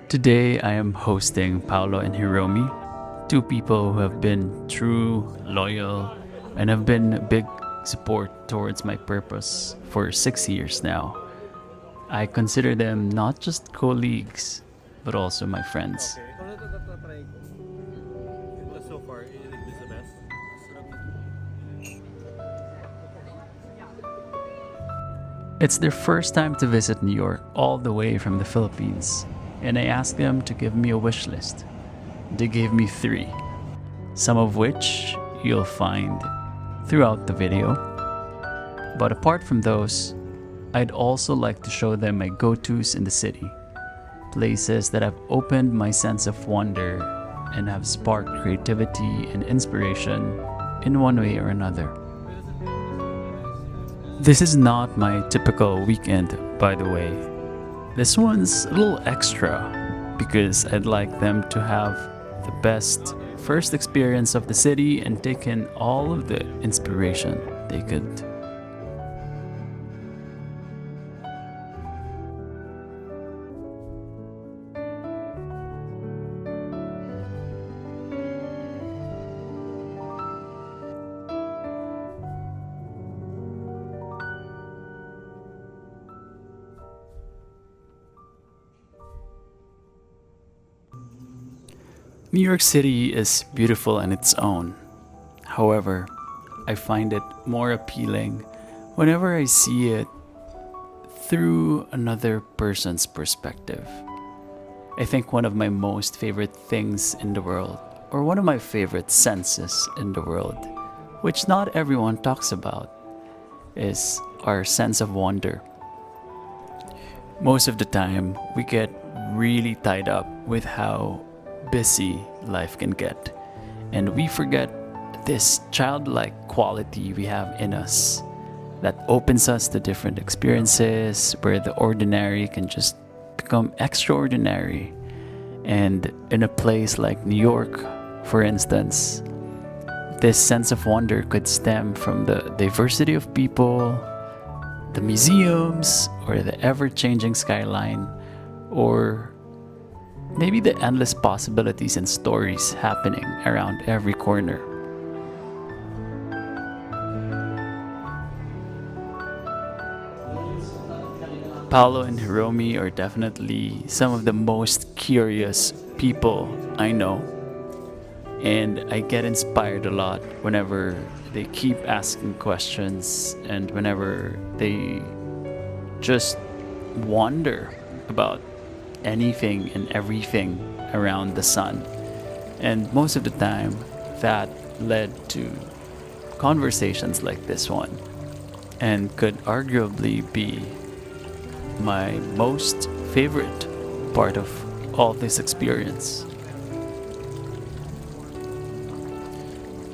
Today I am hosting Paolo and Hiromi, two people who have been true, loyal, and have been a big support towards my purpose for 6 years now. I consider them not just colleagues, but also my friends. Try ko. So far, it is the best. It's their first time to visit New York all the way from the Philippines, and I asked them to give me a wish list. They gave me three, some of which you'll find throughout the video. But apart from those, I'd also like to show them my go-tos in the city, places that have opened my sense of wonder and have sparked creativity and inspiration in one way or another. This is not my typical weekend, by the way. This one's a little extra because I'd like them to have the best first experience of the city and take in all of the inspiration they could. New York City is beautiful in its own. However, I find it more appealing whenever I see it through another person's perspective. I think one of my most favorite things in the world, or one of my favorite senses in the world, which not everyone talks about, is our sense of wonder. Most of the time, we get really tied up with how busy life can get, and we forget this childlike quality we have in us that opens us to different experiences where the ordinary can just become extraordinary. And in a place like New York, for instance, this sense of wonder could stem from the diversity of people, the museums, or the ever-changing skyline, or maybe the endless possibilities and stories happening around every corner. Paolo and Hiromi are definitely some of the most curious people I know, and I get inspired a lot whenever they keep asking questions and whenever they just wonder about anything and everything around the sun. And most of the time, that led to conversations like this one, and could arguably be my most favorite part of all this experience.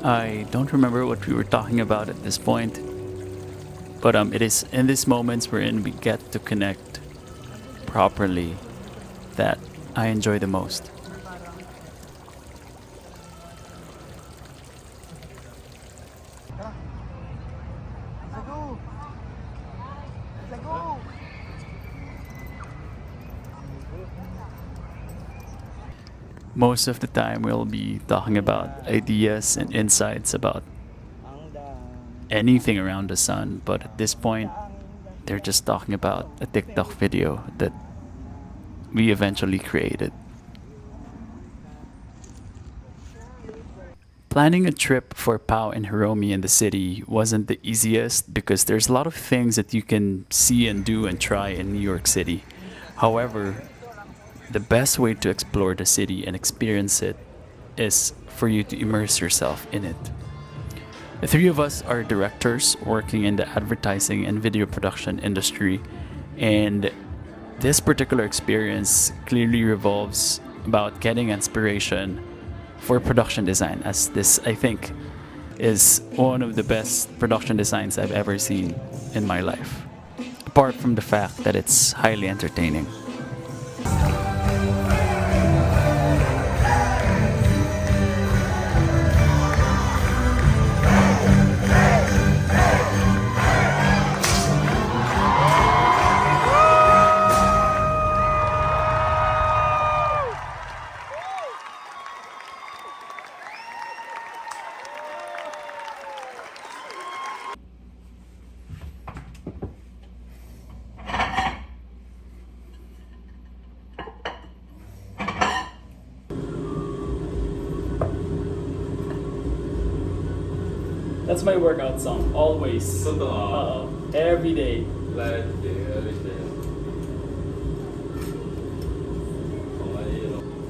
I don't remember what we were talking about at this point, but it is in these moments wherein we get to connect properly that I enjoy the most. Most of the time, we'll be talking about ideas and insights about anything around the sun, but at this point, they're just talking about a TikTok video that we eventually created. Planning a trip for Pao and Hiromi in the city wasn't the easiest because there's a lot of things that you can see and do and try in New York City. However, the best way to explore the city and experience it is for you to immerse yourself in it. The three of us are directors working in the advertising and video production industry, and this particular experience clearly revolves about getting inspiration for production design, as this, I think, is one of the best production designs I've ever seen in my life, apart from the fact that it's highly entertaining. That's my workout song, always. Every day.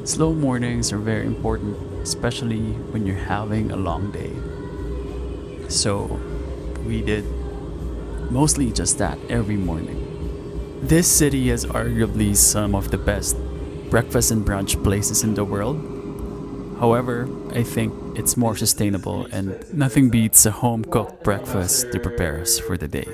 Slow mornings are very important, especially when you're having a long day. So we did mostly just that every morning. This city has arguably some of the best breakfast and brunch places in the world. However, I think it's more sustainable and nothing beats a home cooked breakfast to prepare us for the day.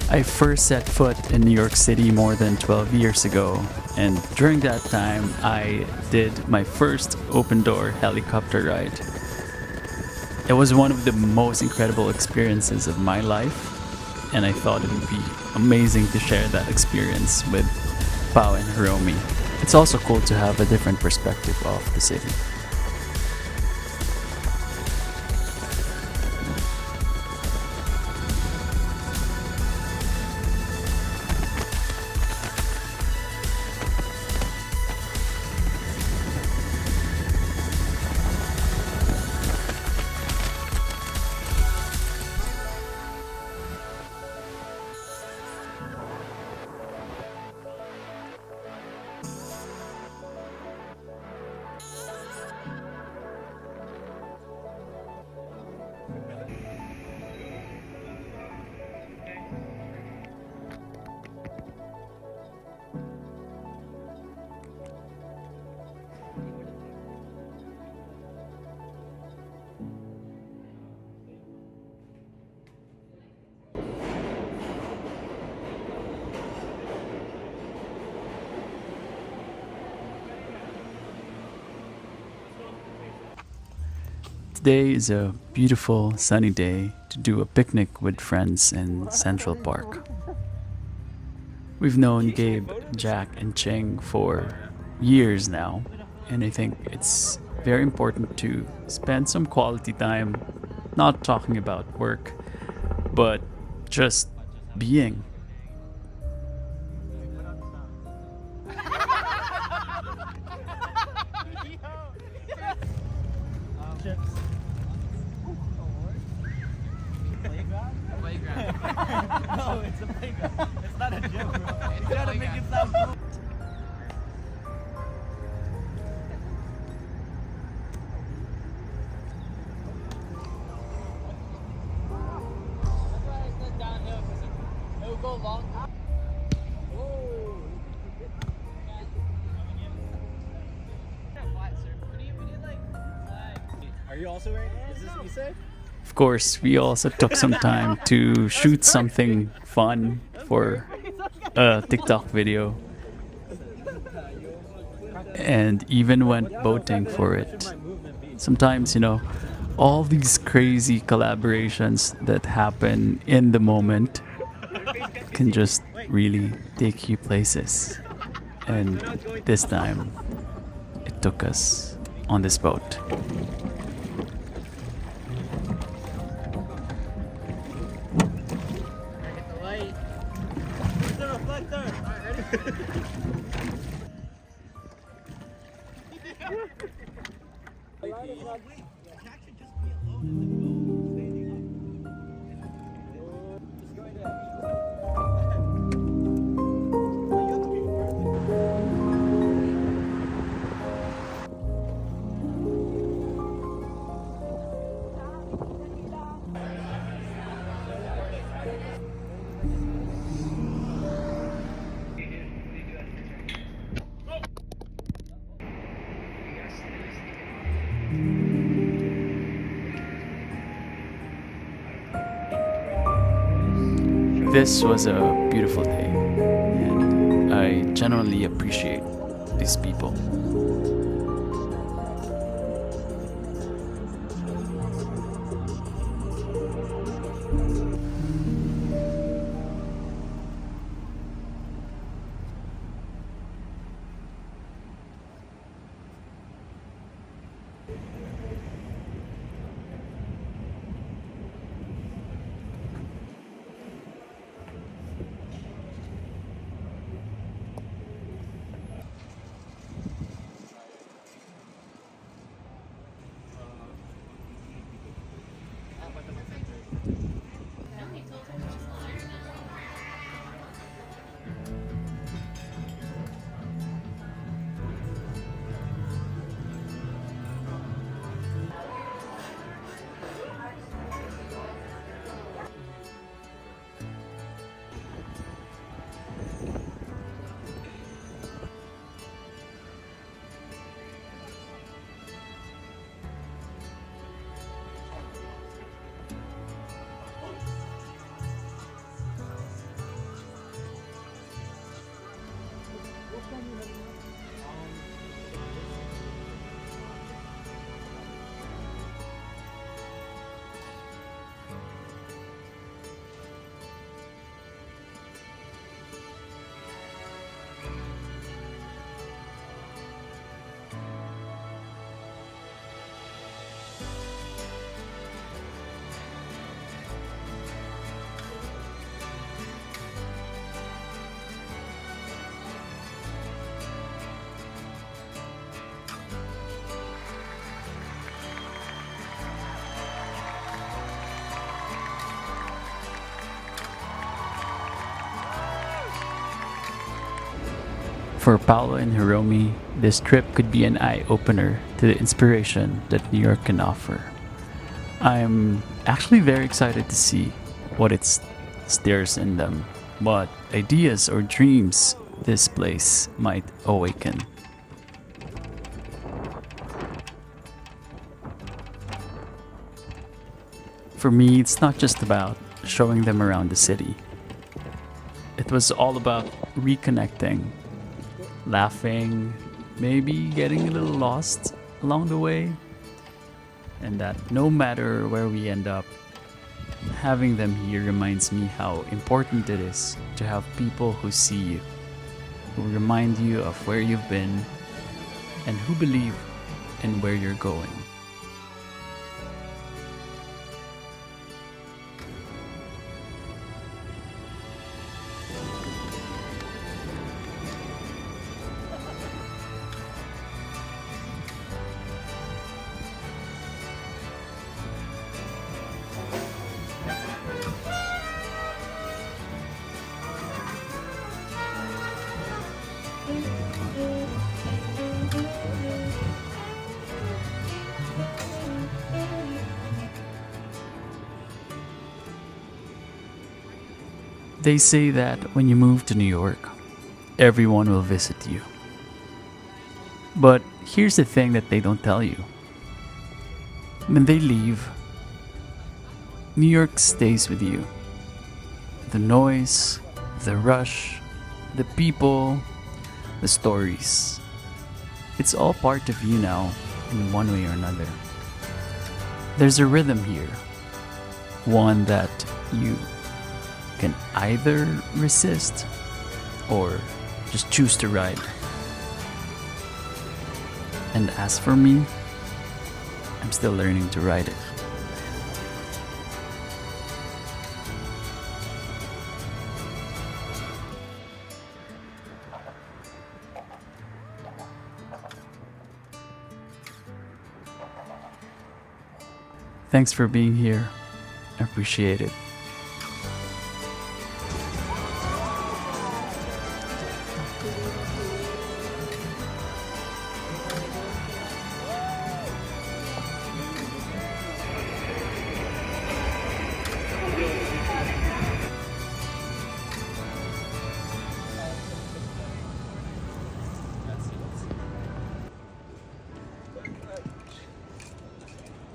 I first set foot in New York City more than 12 years ago, and during that time, I did my first open door helicopter ride. It was one of the most incredible experiences of my life, and I thought it would be amazing to share that experience with Paolo and Hiromi. It's also cool to have a different perspective of the city. Today is a beautiful sunny day to do a picnic with friends in Central Park. We've known Gabe, Jack, and Cheng for years now, and I think it's very important to spend some quality time not talking about work, but just being. No, it's a playground. It's not a gym, bro. You gotta make it sound cool. It will go long. Are you also wearing it? Is this what you said? Of course, we also took some time to shoot something fun for a TikTok video and even went boating for it. Sometimes, all these crazy collaborations that happen in the moment can just really take you places. And this time, it took us on this boat. This was a beautiful day, and I genuinely appreciate these people. For Paolo and Hiromi, this trip could be an eye opener to the inspiration that New York can offer. I'm actually very excited to see what it stirs in them, what ideas or dreams this place might awaken. For me, it's not just about showing them around the city. It was all about reconnecting, laughing, maybe getting a little lost along the way, and that no matter where we end up, having them here reminds me how important it is to have people who see you, who remind you of where you've been, and who believe in where you're going. They say that when you move to New York, everyone will visit you. But here's the thing that they don't tell you. When they leave, New York stays with you. The noise, the rush, the people, the stories. It's all part of you now, in one way or another. There's a rhythm here, one that you can either resist or just choose to ride. And as for me, I'm still learning to ride it. Thanks for being here. I appreciate it.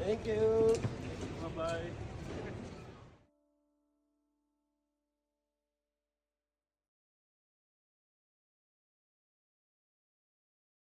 Thank you. Bye-bye.